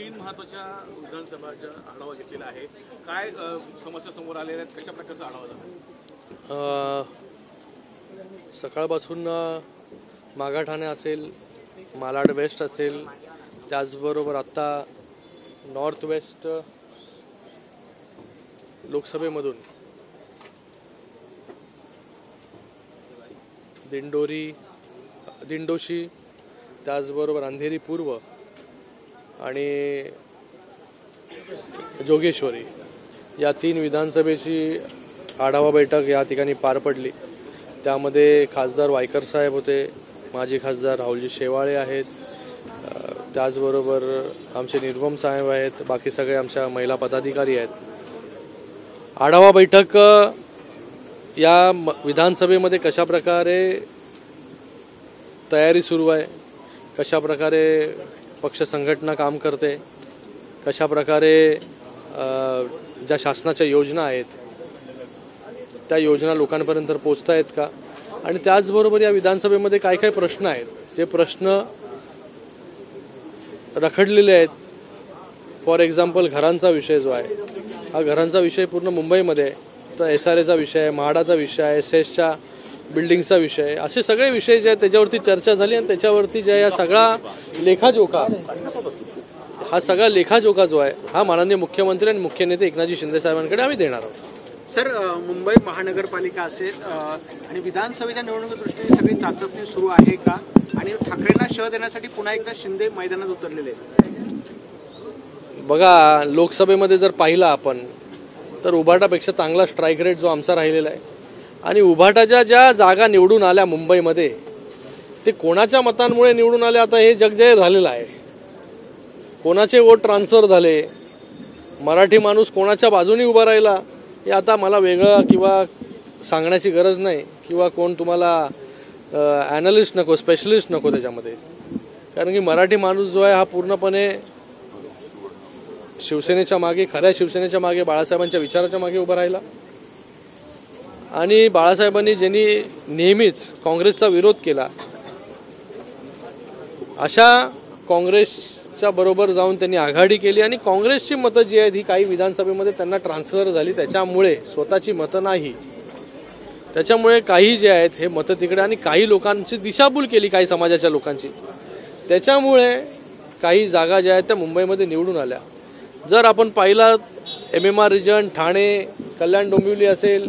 तीन महत्त्वाच्या विधानसभाचा आढावा घेतलेला आहे। काय समस्या समोर आलेल्या आहेत, कशा प्रकारचा आढावा झाला? सकाळपासून मागाठाणे असेल, मालाड वेस्ट असेल, त्याचबरोबर आत्ता नॉर्थ वेस्ट लोकसभेमधून दिंडोशी, त्याचबरोबर अंधेरी पूर्व आणि जोगेश्वरी या तीन विधानसभेची आढावा बैठक या ठिकाणी पार पडली। त्यामध्ये खासदार वायकर साहेब होते, माजी खासदार राहुलजी शेवाळे आहेत, त्याचबरोबर आमचे निर्मम साहेब आहेत, बाकी सगळे आमच्या महिला पदाधिकारी आहेत। आढावा बैठक या विधानसभेमध्ये कशा प्रकारे तयारी सुरू आहे, कशा प्रकारे पक्ष संघटना काम करते, कशा प्रकारे ज्या शासनाच्या योजना आहेत त्या योजना लोकांपर्यंत पोहोचता आहेत का, आणि त्याचबरोबर या विधानसभेमध्ये काय काय प्रश्न आहेत, जे प्रश्न रखडलेले आहेत। फॉर एक्झाम्पल घरांचा विषय जो आहे, हा घरांचा विषय पूर्ण मुंबईमध्ये आहे, तर SRAचा विषय आहे, म्हाडाचा विषय आहे, सेसच्या बिल्डिंगचा विषय आहे, असे सगळे विषय जे आहेत त्याच्यावरती चर्चा झाली आणि त्याच्यावरती जे या सगळा लेखाजोखा, हा सगळा लेखाजोखा जो आहे हा माननीय मुख्यमंत्री आणि मुख्य नेते एकनाथजी शिंदे साहेबांकडे आम्ही देणार आहोत। सर, मुंबई महानगरपालिका असेल आणि विधानसभेच्या निवडणुकीच्या दृष्टीने सगळी चाचपणी सुरू आहे का, आणि ठाकरेंना शह देण्यासाठी पुन्हा एकदा शिंदे मैदानात उतरलेले आहेत? बघा, लोकसभेमध्ये जर पाहिलं आपण तर उभाटापेक्षा चांगला स्ट्राईक रेट जो आमचा राहिलेला आहे, आणि उभाटाच्या ज्या जागा निवडून आल्या मुंबईमध्ये ते कोणाच्या मतांमुळे निवडून आले आता हे जगजाहीर झालेलं आहे। कोणाचे वोट ट्रान्सफर झाले, मराठी माणूस कोणाच्या बाजूने उभा राहिला हे आता मला वेगळं किंवा सांगण्याची गरज नाही, किंवा कोण तुम्हाला ॲनालिस्ट नको, स्पेशलिस्ट नको त्याच्यामध्ये, कारण की मराठी माणूस जो आहे हा पूर्णपणे शिवसेनेच्या मागे, खऱ्या शिवसेनेच्या मागे, बाळासाहेबांच्या विचाराच्या मागे उभा राहिला। आणि बाळासाहेबांनी ज्यांनी नेहमीच काँग्रेसचा विरोध केला, अशा काँग्रेसच्या बरोबर जाऊन त्यांनी आघाडी केली, आणि काँग्रेसची मतं जी आहेत ही काही विधानसभेमध्ये त्यांना ट्रान्सफर झाली, त्याच्यामुळे स्वतःची मतं नाही, त्याच्यामुळे काही जे आहेत हे मतं तिकडे, आणि काही लोकांची दिशाभूल केली काही समाजाच्या लोकांची, त्याच्यामुळे काही जागा ज्या आहेत त्या मुंबईमध्ये निवडून आल्या। जर आपण पाहिलं MMR रिजन, ठाणे, कल्याण डोंबिवली असेल,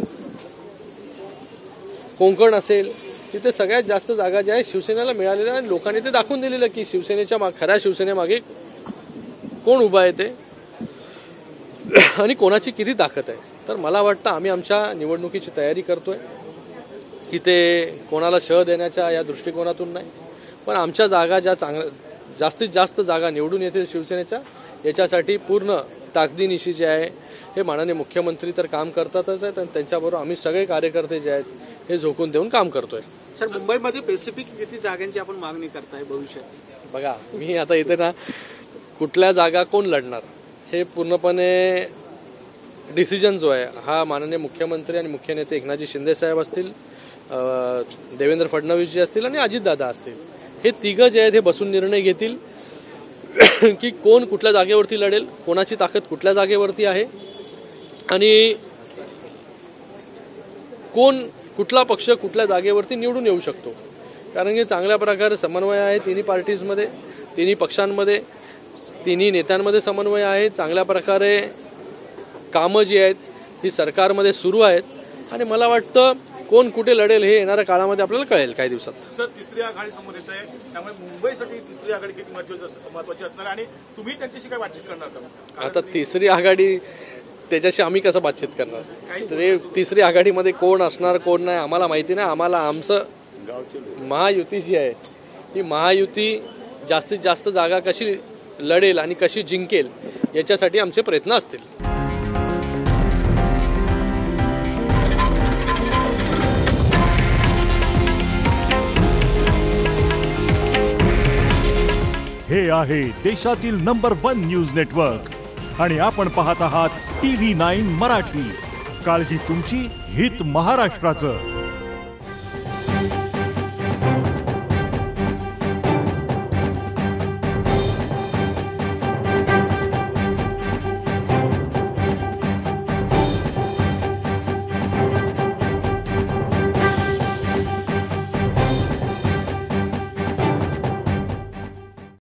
कोकण असेल, तिथे सगळ्यात जास्त जागा ज्या आहेत शिवसेनेला मिळालेल्या, आणि लोकांनी ते दाखवून दिलेलं की शिवसेनेच्या खऱ्या शिवसेनेमागे कोण उभा आहे ते आणि कोणाची किती ताकद आहे। तर मला वाटतं आम्ही आमच्या निवडणुकीची तयारी करतोय, इथे कोणाला शह देण्याच्या या दृष्टिकोनातून नाही, पण आमच्या जागा ज्या जास्तीत जास्त जागा निवडून येतील शिवसेनेच्या, याच्यासाठी पूर्ण ताकदीनिशी जे आहे हे माननीय मुख्यमंत्री तर काम करतातच आहेत, आणि त्यांच्याबरोबर आम्ही सगळे कार्यकर्ते जे आहेत हे झोकून देऊन काम करतोय। सर, मुंबईमध्ये स्पेसिफिक किती जागांची आपण मागणी करताय भविष्यात? बघा, मी आता इथे ना कुठल्या जागा कोण लढणार हे पूर्णपणे डिसिजन जो आहे हा माननीय मुख्यमंत्री आणि मुख्य नेते एकनाथजी शिंदे साहेब असतील, देवेंद्र फडणवीसजी असतील आणि अजितदादा असतील, हे तिघं जे आहेत हे बसून निर्णय घेतील की कोण कुठल्या जागेवरती लढेल, कोणाची ताकद कुठल्या जागेवरती आहे, आणि कुठला पक्ष कुठल्या जागेवरती निवडून येऊ शकतो। कारण की चांगल्या प्रकारे समन्वय आहे तिन्ही पार्टीजमध्ये, तिन्ही पक्षांमध्ये, तिन्ही नेत्यांमध्ये समन्वय आहे, चांगल्या प्रकारे कामं जी आहेत ही सरकारमध्ये सुरू आहेत, आणि मला वाटतं कोण कुठे लढेल हे येणाऱ्या काळामध्ये आपल्याला कळेल काही दिवसात। सर, तिसरी आघाडी समोर येत आहे, त्यामुळे मुंबईसाठी तिसरी आघाडी किती महत्त्वाची असणार, आणि तुम्ही त्यांच्याशी काय बातचीत करणार का? आता तिसरी आघाडी त्याच्याशी आम्ही कसं बातचीत करणार? ते तिसरी आघाडीमध्ये कोण असणार कोण नाही आम्हाला माहिती नाही। आम्हाला आमचं महायुती जी आहे ही महायुती जास्तीत जास्त जागा कशी लढेल आणि कशी जिंकेल याच्यासाठी आमचे प्रयत्न असतील। हे आहे देशातील नंबर 1 न्यूज नेटवर्क, आणि आपण पाहत आहात TV9 मराठी। काळजी तुमची, हित महाराष्ट्राचं।